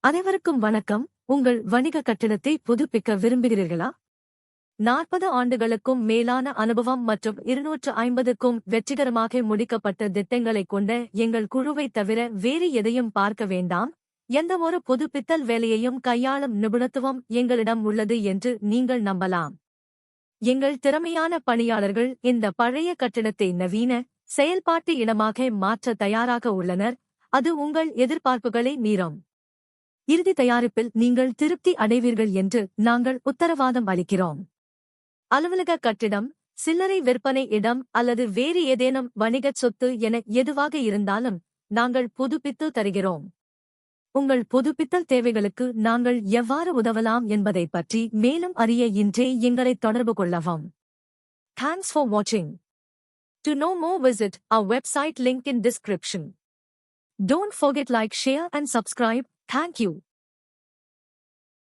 அனைவருக்கும் வணக்கம். உங்கள் வணிக கட்டணத்தை புதுப்பிக்க விரும்புகிறீர்களா? 40 ஆண்டுகளுக்கும் மேலான அனுபவம் மற்றும் 250க்கும் வெற்றிகரமாக முடிக்கப்பட்ட திட்டங்களைக் கொண்ட எங்கள் குழுவைத் தவிர வேறு எதையும் பார்க்க வேண்டாம். எந்தவொரு புதுப்பித்தல் வேலையையும் கையாளும் நிபுணத்துவம் எங்களிடம் உள்ளது என்று நீங்கள் நம்பலாம். எங்கள் திறமையான பணியாளர்கள் இந்த பழைய கட்டிடத்தை நவீன, செயல்பாட்டு இடமாக மாற்ற தயாராக உள்ளனர். அது உங்கள் எதிர்பார்ப்புகளை மீறும். இறுதி தயாரிப்பில் நீங்கள் திருப்தி அடைவீர்கள் என்று நாங்கள் உத்தரவாதம் அளிக்கிறோம். அலுவலக கட்டிடம், சில்லறை விற்பனை இடம் அல்லது வேறு ஏதேனும் வணிகச் சொத்து என எதுவாக இருந்தாலும் நாங்கள் புதுப்பித்து தருகிறோம். உங்கள் புதுப்பித்தல் தேவைகளுக்கு நாங்கள் எவ்வாறு உதவலாம் என்பதைப் பற்றி மேலும் அறிய இன்றே எங்களைத் தொடர்பு கொள்ளவும். Thanks for watching. To know more, visit our website link in description. Don't forget like, share and subscribe. Thank you.